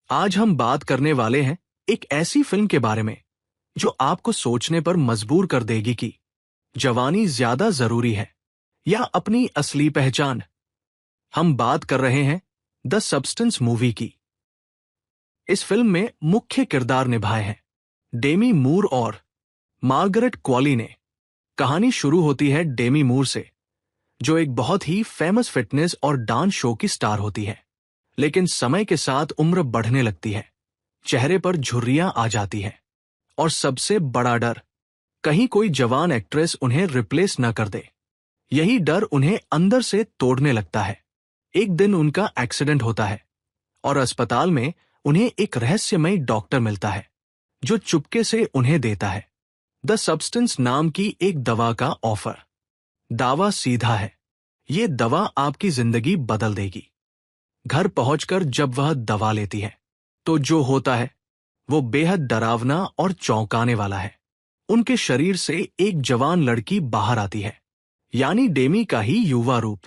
आज हम बात करने वाले हैं एक ऐसी फिल्म के बारे में जो आपको सोचने पर मजबूर कर देगी कि जवानी ज्यादा जरूरी है या अपनी असली पहचान। हम बात कर रहे हैं द सब्सटेंस मूवी की। इस फिल्म में मुख्य किरदार निभाए हैं डेमी मूर और मार्गरेट क्वॉली ने। कहानी शुरू होती है डेमी मूर से, जो एक बहुत ही फेमस फिटनेस और डांस शो की स्टार होती है। लेकिन समय के साथ उम्र बढ़ने लगती है, चेहरे पर झुर्रियां आ जाती है और सबसे बड़ा डर, कहीं कोई जवान एक्ट्रेस उन्हें रिप्लेस न कर दे। यही डर उन्हें अंदर से तोड़ने लगता है। एक दिन उनका एक्सीडेंट होता है और अस्पताल में उन्हें एक रहस्यमयी डॉक्टर मिलता है जो चुपके से उन्हें देता है द सब्सटेंस नाम की एक दवा का ऑफर। दावा सीधा है, ये दवा आपकी जिंदगी बदल देगी। घर पहुंचकर जब वह दवा लेती है तो जो होता है वो बेहद डरावना और चौंकाने वाला है। उनके शरीर से एक जवान लड़की बाहर आती है, यानी डेमी का ही युवा रूप।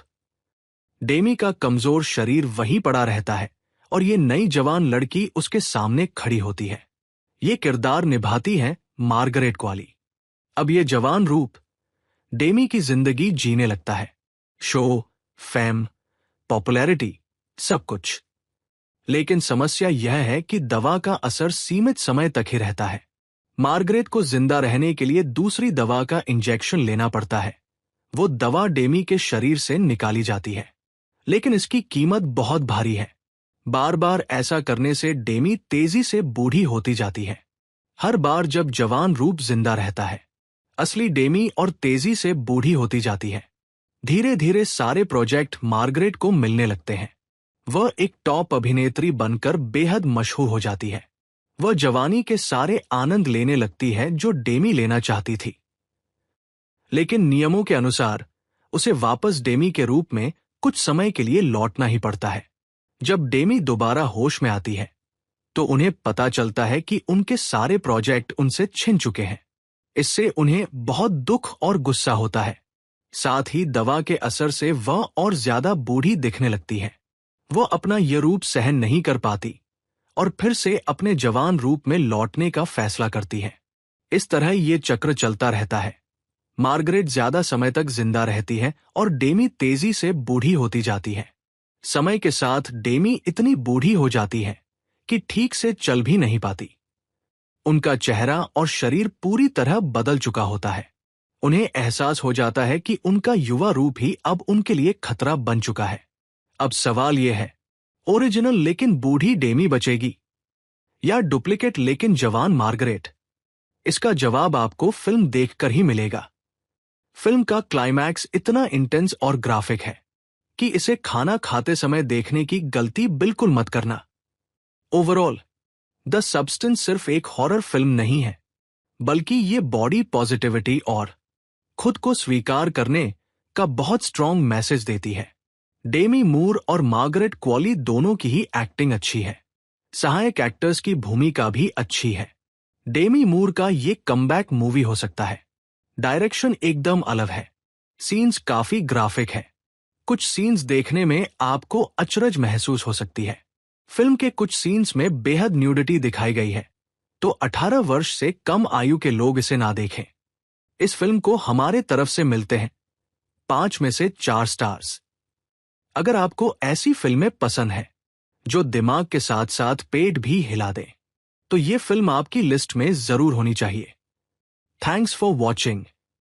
डेमी का कमजोर शरीर वहीं पड़ा रहता है और ये नई जवान लड़की उसके सामने खड़ी होती है। ये किरदार निभाती है मार्गरेट क्वॉली। अब ये जवान रूप डेमी की जिंदगी जीने लगता है। शो, फेम, पॉपुलैरिटी, सब कुछ। लेकिन समस्या यह है कि दवा का असर सीमित समय तक ही रहता है। मार्गरेट को जिंदा रहने के लिए दूसरी दवा का इंजेक्शन लेना पड़ता है। वो दवा डेमी के शरीर से निकाली जाती है, लेकिन इसकी कीमत बहुत भारी है। बार बार ऐसा करने से डेमी तेजी से बूढ़ी होती जाती है। हर बार जब जवान रूप जिंदा रहता है, असली डेमी और तेजी से बूढ़ी होती जाती है। धीरे धीरे सारे प्रोजेक्ट मार्गरेट को मिलने लगते हैं। वह एक टॉप अभिनेत्री बनकर बेहद मशहूर हो जाती है। वह जवानी के सारे आनंद लेने लगती है जो डेमी लेना चाहती थी। लेकिन नियमों के अनुसार उसे वापस डेमी के रूप में कुछ समय के लिए लौटना ही पड़ता है। जब डेमी दोबारा होश में आती है तो उन्हें पता चलता है कि उनके सारे प्रोजेक्ट उनसे छिन चुके हैं। इससे उन्हें बहुत दुख और गुस्सा होता है। साथ ही दवा के असर से वह और ज्यादा बूढ़ी दिखने लगती है। वह अपना यह रूप सहन नहीं कर पाती और फिर से अपने जवान रूप में लौटने का फैसला करती है। इस तरह ये चक्र चलता रहता है। मार्गरेट ज्यादा समय तक जिंदा रहती है और डेमी तेजी से बूढ़ी होती जाती है। समय के साथ डेमी इतनी बूढ़ी हो जाती है कि ठीक से चल भी नहीं पाती। उनका चेहरा और शरीर पूरी तरह बदल चुका होता है। उन्हें एहसास हो जाता है कि उनका युवा रूप ही अब उनके लिए खतरा बन चुका है। अब सवाल यह है, ओरिजिनल लेकिन बूढ़ी डेमी बचेगी या डुप्लीकेट लेकिन जवान मार्गरेट? इसका जवाब आपको फिल्म देखकर ही मिलेगा। फिल्म का क्लाइमैक्स इतना इंटेंस और ग्राफिक है कि इसे खाना खाते समय देखने की गलती बिल्कुल मत करना। ओवरऑल द सब्सटेंस सिर्फ एक हॉरर फिल्म नहीं है, बल्कि ये बॉडी पॉजिटिविटी और खुद को स्वीकार करने का बहुत स्ट्रॉन्ग मैसेज देती है। डेमी मूर और मार्गरेट क्वॉली दोनों की ही एक्टिंग अच्छी है। सहायक एक्टर्स की भूमिका भी अच्छी है। डेमी मूर का ये कमबैक मूवी हो सकता है। डायरेक्शन एकदम अलग है। सीन्स काफी ग्राफिक है। कुछ सीन्स देखने में आपको अचरज महसूस हो सकती है। फिल्म के कुछ सीन्स में बेहद न्यूडिटी दिखाई गई है, तो 18 वर्ष से कम आयु के लोग इसे ना देखें। इस फिल्म को हमारे तरफ से मिलते हैं 5 में से 4 स्टार्स। अगर आपको ऐसी फिल्में पसंद है जो दिमाग के साथ साथ पेट भी हिला दें, तो ये फिल्म आपकी लिस्ट में जरूर होनी चाहिए। Thanks for watching.